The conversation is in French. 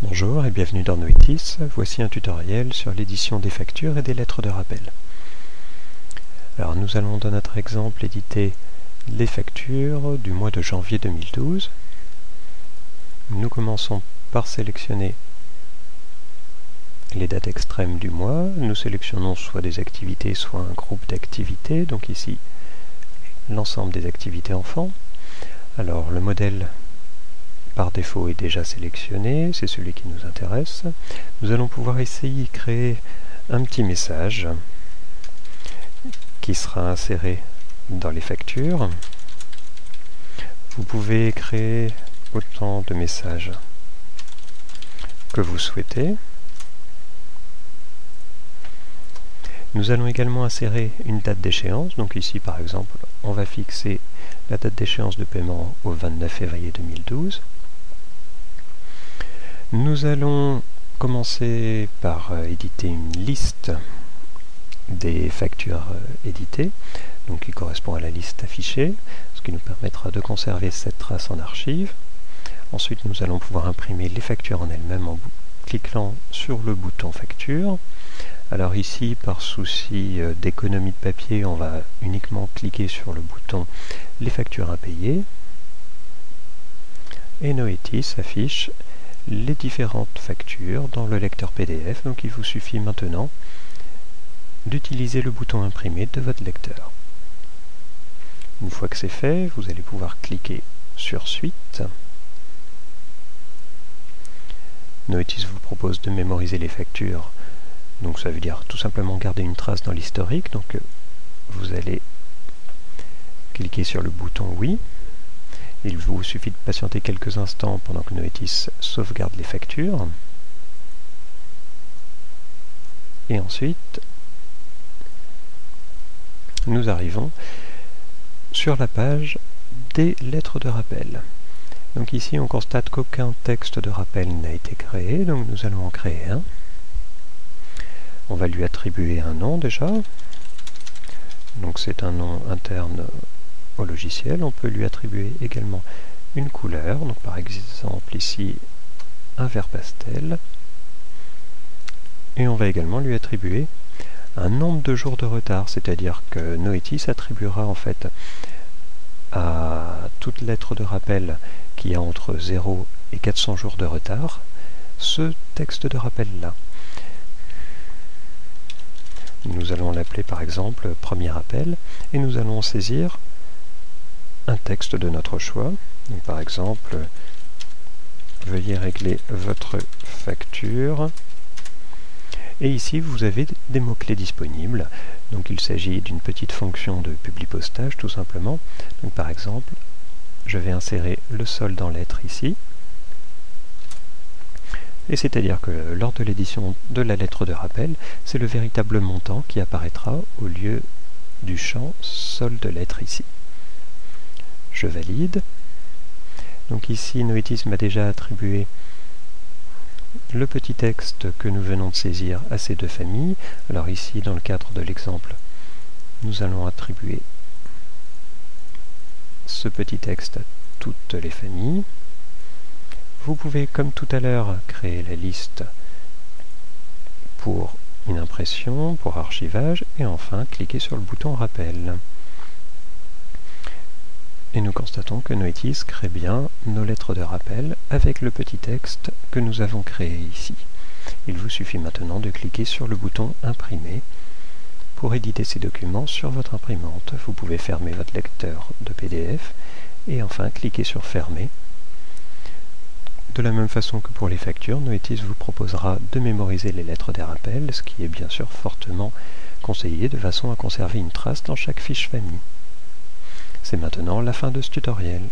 Bonjour et bienvenue dans Noetis. Voici un tutoriel sur l'édition des factures et des lettres de rappel. Alors nous allons dans notre exemple éditer les factures du mois de janvier 2012. Nous commençons par sélectionner les dates extrêmes du mois. Nous sélectionnons soit des activités, soit un groupe d'activités. Donc ici, l'ensemble des activités enfants. Alors le modèle par défaut est déjà sélectionné, c'est celui qui nous intéresse. Nous allons pouvoir essayer de créer un petit message qui sera inséré dans les factures. Vous pouvez créer autant de messages que vous souhaitez. Nous allons également insérer une date d'échéance. Donc ici par exemple, on va fixer la date d'échéance de paiement au 29 février 2012. Nous allons commencer par éditer une liste des factures éditées, donc qui correspond à la liste affichée, ce qui nous permettra de conserver cette trace en archive. Ensuite, nous allons pouvoir imprimer les factures en elles-mêmes en cliquant sur le bouton facture. Alors ici, par souci d'économie de papier, on va uniquement cliquer sur le bouton les factures impayées. Et Noetis affiche les différentes factures dans le lecteur PDF, donc il vous suffit maintenant d'utiliser le bouton imprimer de votre lecteur. Une fois que c'est fait, vous allez pouvoir cliquer sur Suite. Noetis vous propose de mémoriser les factures, donc ça veut dire tout simplement garder une trace dans l'historique, donc vous allez cliquer sur le bouton Oui. Il vous suffit de patienter quelques instants pendant que Noetis sauvegarde les factures. Et ensuite, nous arrivons sur la page des lettres de rappel. Donc ici, on constate qu'aucun texte de rappel n'a été créé, donc nous allons en créer un. On va lui attribuer un nom déjà. Donc c'est un nom interne au logiciel. On peut lui attribuer également une couleur, donc par exemple ici un vert pastel, et on va également lui attribuer un nombre de jours de retard, c'est-à-dire que Noetis attribuera en fait à toute lettre de rappel qui a entre 0 et 400 jours de retard ce texte de rappel là. Nous allons l'appeler par exemple premier appel et nous allons saisir un texte de notre choix. Donc, par exemple, veuillez régler votre facture. Et ici, vous avez des mots-clés disponibles. Donc, il s'agit d'une petite fonction de publipostage, tout simplement. Donc, par exemple, je vais insérer le solde en lettres ici. Et c'est-à-dire que lors de l'édition de la lettre de rappel, c'est le véritable montant qui apparaîtra au lieu du champ solde lettre ici. Je valide. Donc ici, Noetis m'a déjà attribué le petit texte que nous venons de saisir à ces deux familles. Alors ici, dans le cadre de l'exemple, nous allons attribuer ce petit texte à toutes les familles. Vous pouvez, comme tout à l'heure, créer la liste pour une impression, pour archivage, et enfin cliquer sur le bouton rappel. Et nous constatons que Noetis crée bien nos lettres de rappel avec le petit texte que nous avons créé ici. Il vous suffit maintenant de cliquer sur le bouton imprimer pour éditer ces documents sur votre imprimante. Vous pouvez fermer votre lecteur de PDF et enfin cliquer sur fermer. De la même façon que pour les factures, Noetis vous proposera de mémoriser les lettres des rappels, ce qui est bien sûr fortement conseillé de façon à conserver une trace dans chaque fiche famille. C'est maintenant la fin de ce tutoriel.